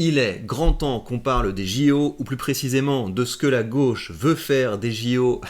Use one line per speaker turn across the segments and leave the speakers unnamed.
Il est grand temps qu'on parle des JO, ou plus précisément de ce que la gauche veut faire des JO.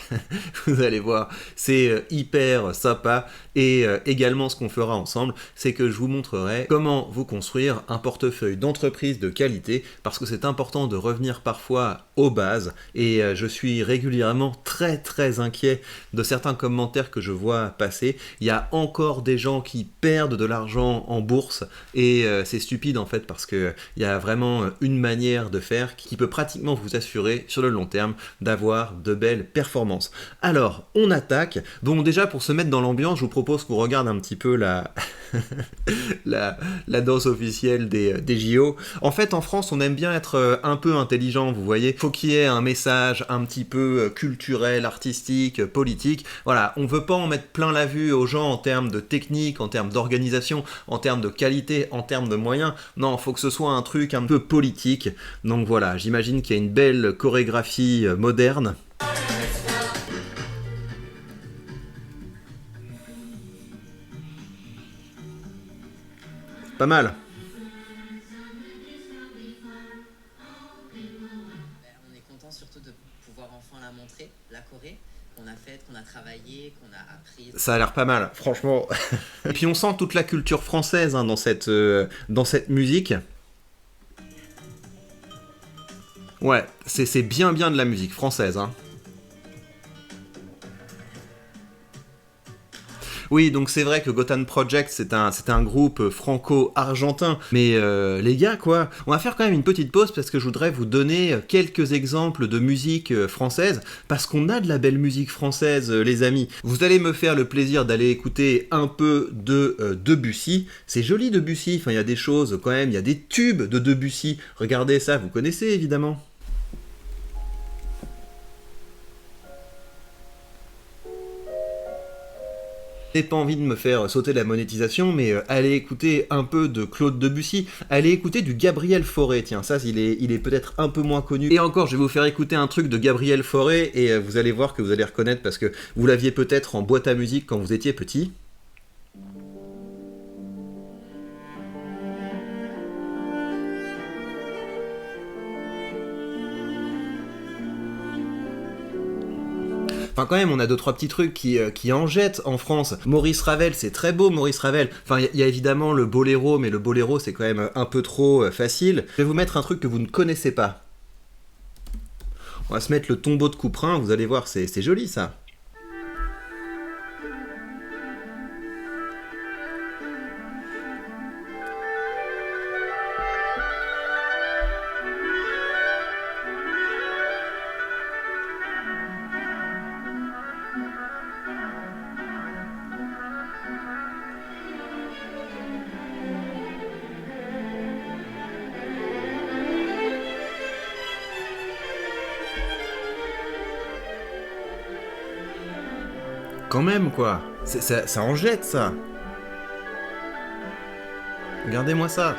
Vous allez voir, c'est hyper sympa. Et également ce qu'on fera ensemble, c'est que je vous montrerai comment vous construire un portefeuille d'entreprise de qualité, parce que c'est important de revenir parfois aux bases. Et je suis régulièrement très inquiet de certains commentaires que je vois passer. Il y a encore des gens qui perdent de l'argent en bourse, et c'est stupide en fait, parce qu'il y a vraiment une manière de faire qui peut pratiquement vous assurer sur le long terme d'avoir de belles performances. Alors, on attaque. Bon, déjà pour se mettre dans l'ambiance, je vous propose qu'on regarde un petit peu la danse officielle des JO. En fait, en France, on aime bien être un peu intelligent, vous voyez. Faut qu'il y ait un message un petit peu culturel, artistique, politique. Voilà, on veut pas en mettre plein la vue aux gens en termes de technique, en termes d'organisation, en termes de qualité, en termes de moyens. Non, faut que ce soit un truc un peu politique. Donc voilà, j'imagine qu'il y a une belle chorégraphie moderne. Pas mal.
On est content surtout de pouvoir enfin la montrer, la Corée, qu'on a faite, qu'on a travaillé, qu'on a appris.
Ça a l'air pas mal, franchement. Et puis on sent toute la culture française dans cette musique. Ouais, c'est bien de la musique française, hein. Oui, donc c'est vrai que Gotan Project, c'est un groupe franco-argentin. Mais les gars, quoi, on va faire quand même une petite pause parce que je voudrais vous donner quelques exemples de musique française, parce qu'on a de la belle musique française, les amis. Vous allez me faire le plaisir d'aller écouter un peu de Debussy. C'est joli Debussy, enfin il y a des choses quand même, il y a des tubes de Debussy. Regardez ça, vous connaissez évidemment. J'ai pas envie de me faire sauter la monétisation, mais allez écouter un peu de Claude Debussy, allez écouter du Gabriel Fauré, tiens, ça il est peut-être un peu moins connu. Et encore, je vais vous faire écouter un truc de Gabriel Fauré, et vous allez voir que vous allez reconnaître, parce que vous l'aviez peut-être en boîte à musique quand vous étiez petit. Enfin quand même, on a 2-3 petits trucs qui en jettent en France. Maurice Ravel, c'est très beau Maurice Ravel. Enfin, il y a évidemment le boléro, mais le boléro c'est quand même un peu trop facile. Je vais vous mettre un truc que vous ne connaissez pas. On va se mettre le tombeau de Couperin, vous allez voir, c'est joli ça. Quand même, quoi. Ça en jette, ça. Regardez-moi ça.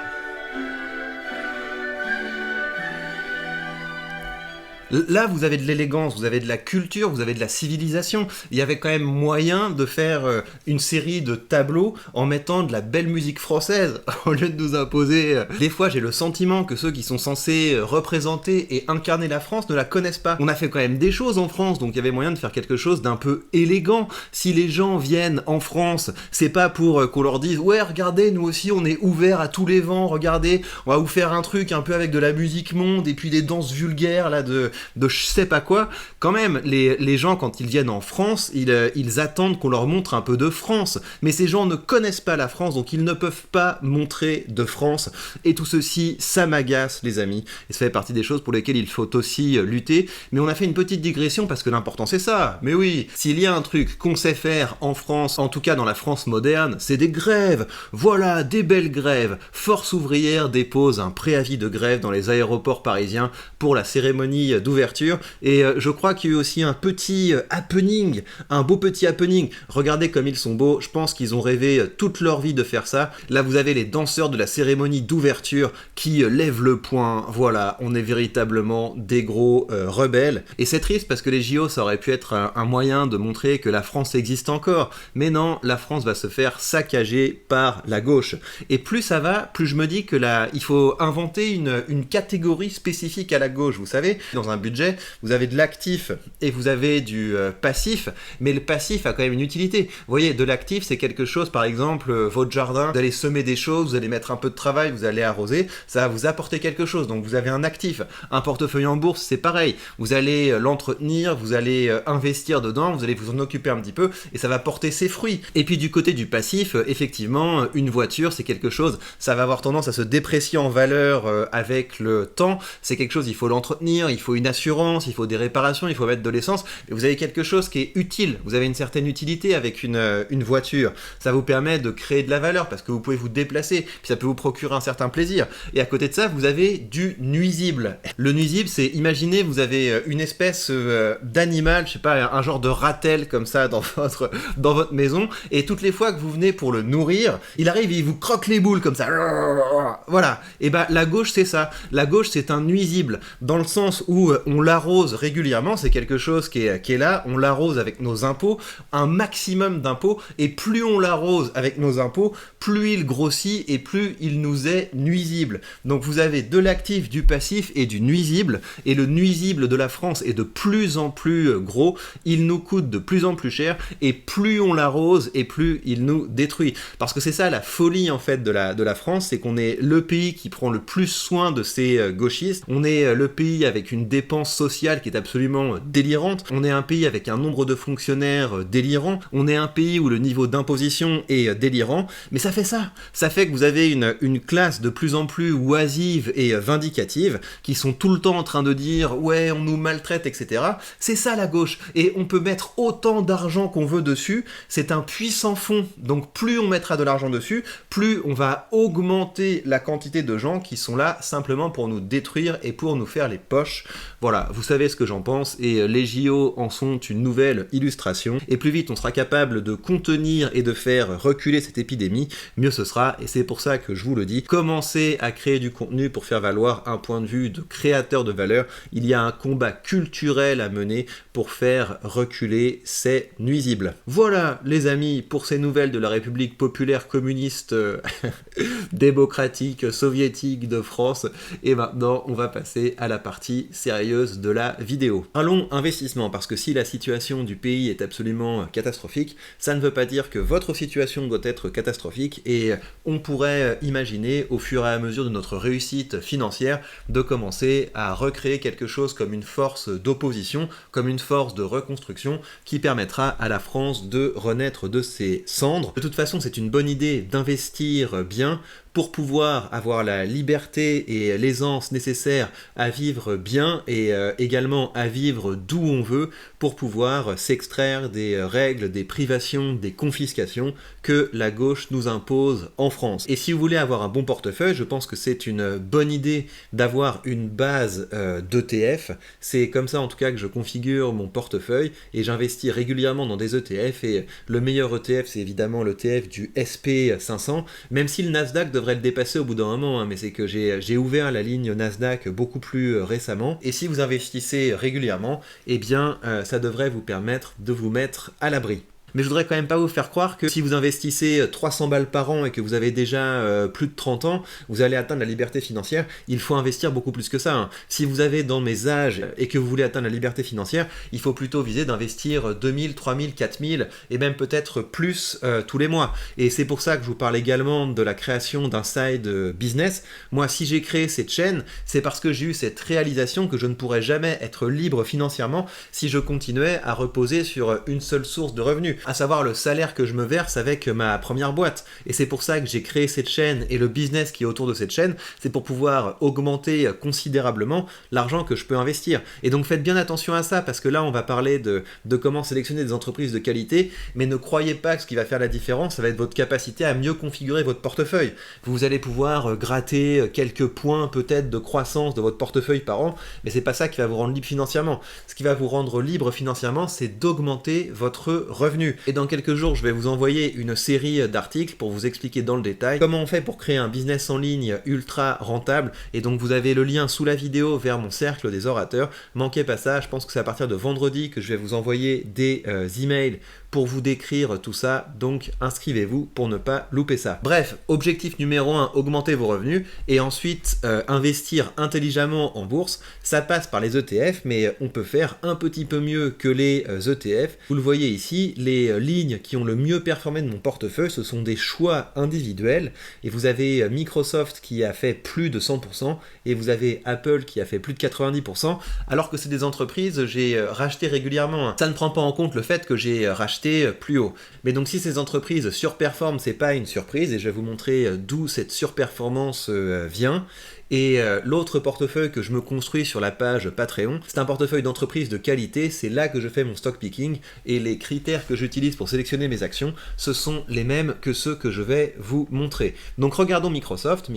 Là, vous avez de l'élégance, vous avez de la culture, vous avez de la civilisation. Il y avait quand même moyen de faire une série de tableaux en mettant de la belle musique française au lieu de nous imposer. Des fois, j'ai le sentiment que ceux qui sont censés représenter et incarner la France ne la connaissent pas. On a fait quand même des choses en France, donc il y avait moyen de faire quelque chose d'un peu élégant. Si les gens viennent en France, c'est pas pour qu'on leur dise « Ouais, regardez, nous aussi, on est ouverts à tous les vents, regardez, on va vous faire un truc un peu avec de la musique monde et puis des danses vulgaires là de je sais pas quoi ». Quand même, les gens, quand ils viennent en France, ils attendent qu'on leur montre un peu de France. Mais ces gens ne connaissent pas la France, donc ils ne peuvent pas montrer de France. Et tout ceci, ça m'agace, les amis. Et ça fait partie des choses pour lesquelles il faut aussi lutter. Mais on a fait une petite digression parce que l'important c'est ça. Mais oui, s'il y a un truc qu'on sait faire en France, en tout cas dans la France moderne, c'est des grèves. Voilà, des belles grèves. Force ouvrière dépose un préavis de grève dans les aéroports parisiens pour la cérémonie d'ouverture. Et je crois qu'il y a eu aussi un petit happening, un beau petit happening. Regardez comme ils sont beaux, je pense qu'ils ont rêvé toute leur vie de faire ça. Là vous avez les danseurs de la cérémonie d'ouverture qui lèvent le poing. Voilà, on est véritablement des gros rebelles. Et c'est triste parce que les JO, ça aurait pu être un moyen de montrer que la France existe encore. Mais non, la France va se faire saccager par la gauche. Et plus ça va, plus je me dis que là, il faut inventer une catégorie spécifique à la gauche. Vous savez, dans un budget, vous avez de l'actif et vous avez du passif, mais le passif a quand même une utilité. Vous voyez, de l'actif, c'est quelque chose, par exemple, votre jardin, vous allez semer des choses, vous allez mettre un peu de travail, vous allez arroser, ça va vous apporter quelque chose, donc vous avez un actif. Un portefeuille en bourse, c'est pareil, vous allez l'entretenir, vous allez investir dedans, vous allez vous en occuper un petit peu, et ça va porter ses fruits. Et puis du côté du passif, effectivement, une voiture, c'est quelque chose, ça va avoir tendance à se déprécier en valeur avec le temps, c'est quelque chose, il faut l'entretenir, il faut une assurance, il faut des réparations, il faut mettre de l'essence, et vous avez quelque chose qui est utile, vous avez une certaine utilité avec une voiture, ça vous permet de créer de la valeur, parce que vous pouvez vous déplacer, puis ça peut vous procurer un certain plaisir, et à côté de ça, vous avez du nuisible. Le nuisible, c'est, imaginez, vous avez une espèce d'animal, je sais pas, un genre de ratel comme ça dans votre maison, et toutes les fois que vous venez pour le nourrir, il arrive et il vous croque les boules comme ça. Voilà. Et ben la gauche c'est ça. La gauche c'est un nuisible dans le sens où on l'arrose régulièrement, c'est quelque chose qui est là, on l'arrose avec nos impôts, un maximum d'impôts, et plus on l'arrose avec nos impôts, plus il grossit et plus il nous est nuisible. Donc vous avez de l'actif, du passif et du nuisible, et le nuisible de la France est de plus en plus gros, il nous coûte de plus en plus cher, et plus on l'arrose et plus il nous détruit. Parce que c'est ça la folie en fait de la France, c'est qu'on est le pays qui prend le plus soin de ses gauchistes, on est le pays avec une dépense sociale qui est absolument délirante, on est un pays avec un nombre de fonctionnaires délirant, on est un pays où le niveau d'imposition est délirant, mais ça fait ça. Ça fait que vous avez une classe de plus en plus oisive et vindicative qui sont tout le temps en train de dire ouais on nous maltraite etc. C'est ça la gauche, et on peut mettre autant d'argent qu'on veut dessus, c'est un puissant fond, donc plus on mettra de l'argent dessus, plus on va augmenter la quantité de gens qui sont là simplement pour nous détruire et pour nous faire les poches. Voilà, vous savez ce que j'en pense, et les JO en sont une nouvelle illustration, et plus vite on sera capable de contenir et de faire reculer cette épidémie, mieux ce sera, et c'est pour ça que je vous le dis, commencez à créer du contenu pour faire valoir un point de vue de créateur de valeur, il y a un combat culturel à mener pour faire reculer ces nuisibles. Voilà les amis pour ces nouvelles de la République populaire communiste démocratique soviétique de France, et maintenant on va passer à la partie sérieuse de la vidéo. Allons investissement, parce que si la situation du pays est absolument catastrophique, ça ne veut pas dire que votre situation doit être catastrophique, et on pourrait imaginer au fur et à mesure de notre réussite financière de commencer à recréer quelque chose comme une force d'opposition, comme une force de reconstruction qui permettra à la France de renaître de ses cendres. De toute façon, c'est une bonne idée d'investir bien pour pouvoir avoir la liberté et l'aisance nécessaires à vivre bien, et également à vivre d'où on veut, pour pouvoir s'extraire des règles, des privations, des confiscations que la gauche nous impose en France. Et si vous voulez avoir un bon portefeuille, je pense que c'est une bonne idée d'avoir une base d'ETF. C'est comme ça en tout cas que je configure mon portefeuille, et j'investis régulièrement dans des ETF, et le meilleur ETF c'est évidemment l'ETF du SP500, même si le Nasdaq devrait le dépasser au bout d'un moment, hein, mais c'est que j'ai ouvert la ligne Nasdaq beaucoup plus récemment, et si vous investissez régulièrement, eh bien ça devrait vous permettre de vous mettre à l'abri. Mais je voudrais quand même pas vous faire croire que si vous investissez 300 balles par an et que vous avez déjà plus de 30 ans, vous allez atteindre la liberté financière. Il faut investir beaucoup plus que ça, hein. Si vous avez dans mes âges et que vous voulez atteindre la liberté financière, il faut plutôt viser d'investir 2000, 3000, 4000 et même peut-être plus tous les mois. Et c'est pour ça que je vous parle également de la création d'un side business. Moi, si j'ai créé cette chaîne, c'est parce que j'ai eu cette réalisation que je ne pourrais jamais être libre financièrement si je continuais à reposer sur une seule source de revenus. à savoir le salaire que je me verse avec ma première boîte. Et c'est pour ça que j'ai créé cette chaîne et le business qui est autour de cette chaîne, c'est pour pouvoir augmenter considérablement l'argent que je peux investir. Et donc faites bien attention à ça, parce que là on va parler de comment sélectionner des entreprises de qualité, mais ne croyez pas que ce qui va faire la différence, ça va être votre capacité à mieux configurer votre portefeuille. Vous allez pouvoir gratter quelques points peut-être de croissance de votre portefeuille par an, mais c'est pas ça qui va vous rendre libre financièrement. Ce qui va vous rendre libre financièrement, c'est d'augmenter votre revenu. Et dans quelques jours, je vais vous envoyer une série d'articles pour vous expliquer dans le détail comment on fait pour créer un business en ligne ultra rentable. Et donc vous avez le lien sous la vidéo vers mon cercle des orateurs. Manquez pas ça, je pense que c'est à partir de vendredi que je vais vous envoyer des emails pour vous décrire tout ça, donc inscrivez-vous pour ne pas louper ça. Bref, objectif numéro 1, augmenter vos revenus, et ensuite investir intelligemment en bourse. Ça passe par les ETF, mais on peut faire un petit peu mieux que les ETF. Vous le voyez ici, les lignes qui ont le mieux performé de mon portefeuille, ce sont des choix individuels, et vous avez Microsoft qui a fait plus de 100%, et vous avez Apple qui a fait plus de 90%, alors que c'est des entreprises que j'ai rachetées régulièrement. Ça ne prend pas en compte le fait que j'ai racheté plus haut. Mais donc si ces entreprises surperforment, c'est pas une surprise, et je vais vous montrer d'où cette surperformance vient. Et l'autre portefeuille que je me construis sur la page Patreon, c'est un portefeuille d'entreprise de qualité, c'est là que je fais mon stock picking, et les critères que j'utilise pour sélectionner mes actions, ce sont les mêmes que ceux que je vais vous montrer. Donc regardons Microsoft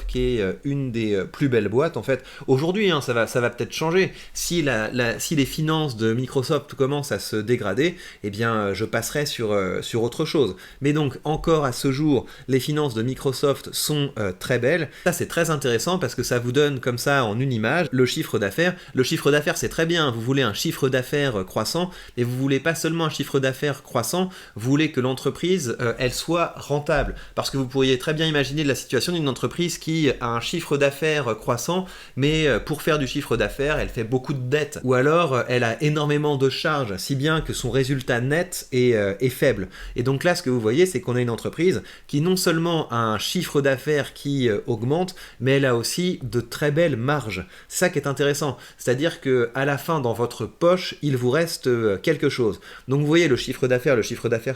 qui est une des plus belles boîtes en fait. Aujourd'hui, ça va peut-être changer. Si les finances de Microsoft commencent à se dégrader, eh bien je passerai sur autre chose. Mais donc encore à ce jour, les finances de Microsoft sont très belles. Ça c'est très intéressant parce que ça vous donne comme ça en une image le chiffre d'affaires. Le chiffre d'affaires c'est très bien, vous voulez un chiffre d'affaires croissant, mais vous voulez pas seulement un chiffre d'affaires croissant, vous voulez que l'entreprise elle soit rentable. Parce que vous pourriez très bien imaginer la situation d'une entreprise qui a un chiffre d'affaires croissant, mais pour faire du chiffre d'affaires, elle fait beaucoup de dettes. Ou alors elle a énormément de charges, si bien que son résultat net est faible. Et donc là ce que vous voyez c'est qu'on a une entreprise qui non seulement a un chiffre d'affaires qui augmente, mais elle a aussi de très belles marges. C'est ça qui est intéressant. C'est-à-dire qu'à la fin, dans votre poche, il vous reste quelque chose. Donc vous voyez le chiffre d'affaires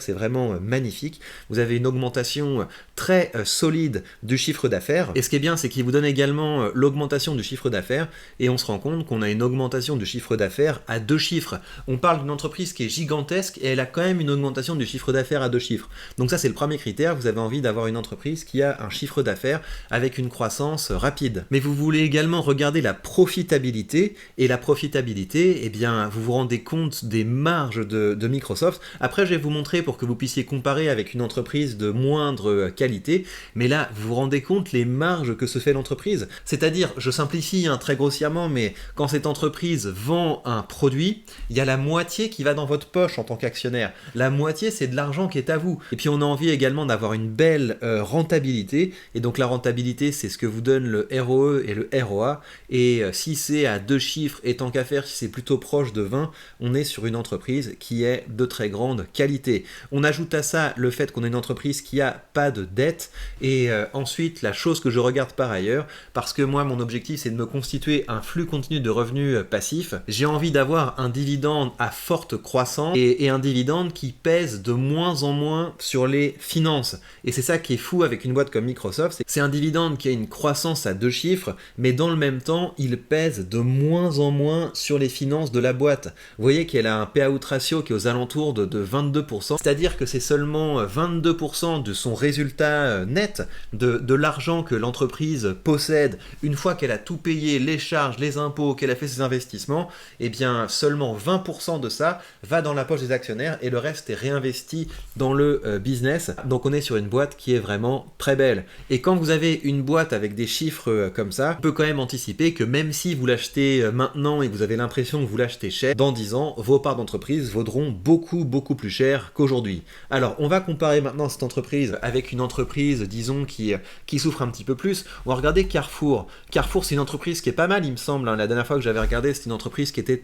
c'est vraiment magnifique. Vous avez une augmentation très solide du chiffre d'affaires. Et ce qui est bien, c'est qu'il vous donne également l'augmentation du chiffre d'affaires, et on se rend compte qu'on a une augmentation du chiffre d'affaires à 2 chiffres. On parle d'une entreprise qui est gigantesque, et elle a quand même une augmentation du chiffre d'affaires à 2 chiffres. Donc ça, c'est le premier critère. Vous avez envie d'avoir une entreprise qui a un chiffre d'affaires avec une croissance rapide. Mais vous voulez également regarder la profitabilité, et la profitabilité, eh bien, vous vous rendez compte des marges de Microsoft. Après, je vais vous montrer pour que vous puissiez comparer avec une entreprise de moindre qualité, mais là, vous vous rendez compte les marges que se fait l'entreprise. C'est-à-dire, je simplifie très grossièrement, mais quand cette entreprise vend un produit, il y a la moitié qui va dans votre poche en tant qu'actionnaire. La moitié, c'est de l'argent qui est à vous. Et puis, on a envie également d'avoir une belle rentabilité, et donc la rentabilité, c'est ce que vous donne le ROE et le ROA, et si c'est à 2 chiffres, et tant qu'à faire, si c'est plutôt proche de 20, on est sur une entreprise qui est de très grande qualité. On ajoute à ça le fait qu'on est une entreprise qui a pas de dette, et ensuite, la chose que je regarde par ailleurs, parce que moi, mon objectif, c'est de me constituer un flux continu de revenus passifs, j'ai envie d'avoir un dividende à forte croissance, et un dividende qui pèse de moins en moins sur les finances. Et c'est ça qui est fou avec une boîte comme Microsoft, c'est un dividende qui a une croissance à 2 chiffres, mais dans le même temps, il pèse de moins en moins sur les finances de la boîte. Vous voyez qu'elle a un payout ratio qui est aux alentours de 22%, c'est-à-dire que c'est seulement 22% de son résultat net, de l'argent que l'entreprise possède une fois qu'elle a tout payé, les charges, les impôts, qu'elle a fait ses investissements, et bien seulement 20% de ça va dans la poche des actionnaires, et le reste est réinvesti dans le business. Donc on est sur une boîte qui est vraiment très belle. Et quand vous avez une boîte avec des chiffres comme ça, on peut quand même anticiper que même si vous l'achetez maintenant et que vous avez l'impression que vous l'achetez cher, dans 10 ans, vos parts d'entreprise vaudront beaucoup plus cher qu'aujourd'hui. Alors, on va comparer maintenant cette entreprise avec une entreprise, disons, qui souffre un petit peu plus. On va regarder Carrefour. Carrefour, c'est une entreprise qui est pas mal, il me semble. La dernière fois que j'avais regardé, c'était une entreprise qui était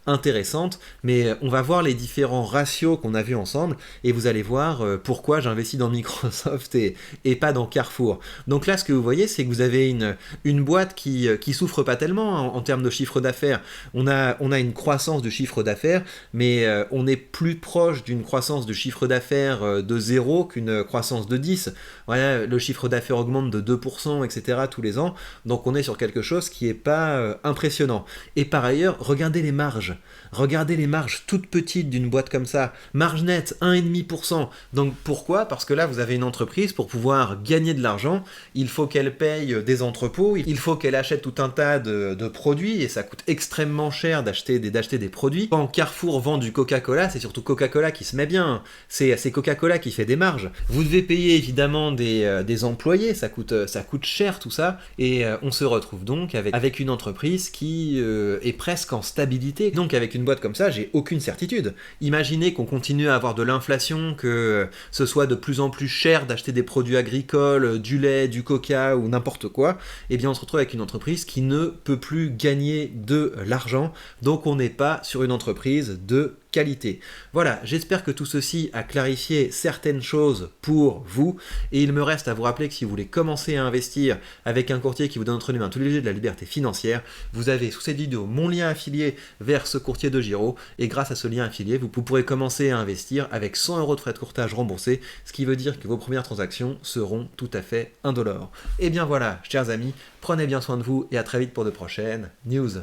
intéressante, mais on va voir les différents ratios qu'on a vus ensemble, et vous allez voir pourquoi j'investis dans Microsoft et pas dans Carrefour. Donc là, ce que vous voyez, c'est que vous avez une une boîte qui souffre pas tellement en termes de chiffre d'affaires. On a une croissance du chiffre d'affaires, mais on est plus proche d'une croissance du chiffre d'affaires de 0 qu'une croissance de 10. Voilà, le chiffre d'affaires augmente de 2%, etc. tous les ans, donc on est sur quelque chose qui n'est pas impressionnant. Et par ailleurs, regardez les marges. Regardez les marges toutes petites d'une boîte comme ça. Marge nette, 1,5%. Donc pourquoi ? Parce que là, vous avez une entreprise, pour pouvoir gagner de l'argent, il faut qu'elle paye des entrepôts, il faut qu'elle achète tout un tas de produits, et ça coûte extrêmement cher d'acheter des produits. Quand Carrefour vend du Coca-Cola, c'est surtout Coca-Cola qui se met bien. C'est Coca-Cola qui fait des marges. Vous devez payer évidemment des employés, ça coûte cher tout ça, et on se retrouve donc avec une entreprise qui est presque en stabilité. Donc avec une boîte comme ça, j'ai aucune certitude. Imaginez qu'on continue à avoir de l'inflation, que ce soit de plus en plus cher d'acheter des produits agricoles, du lait, du coca ou n'importe quoi, et bien on se retrouve avec une entreprise qui ne peut plus gagner de l'argent, donc on n'est pas sur une entreprise de qualité. Voilà, j'espère que tout ceci a clarifié certaines choses pour vous, et il me reste à vous rappeler que si vous voulez commencer à investir avec un courtier qui vous donne entre les mains tous les leviers de la liberté financière, vous avez sous cette vidéo mon lien affilié vers ce courtier de Giro, et grâce à ce lien affilié, vous pourrez commencer à investir avec 100 € de frais de courtage remboursés, ce qui veut dire que vos premières transactions seront tout à fait indolores. Et bien voilà, chers amis, prenez bien soin de vous et à très vite pour de prochaines news.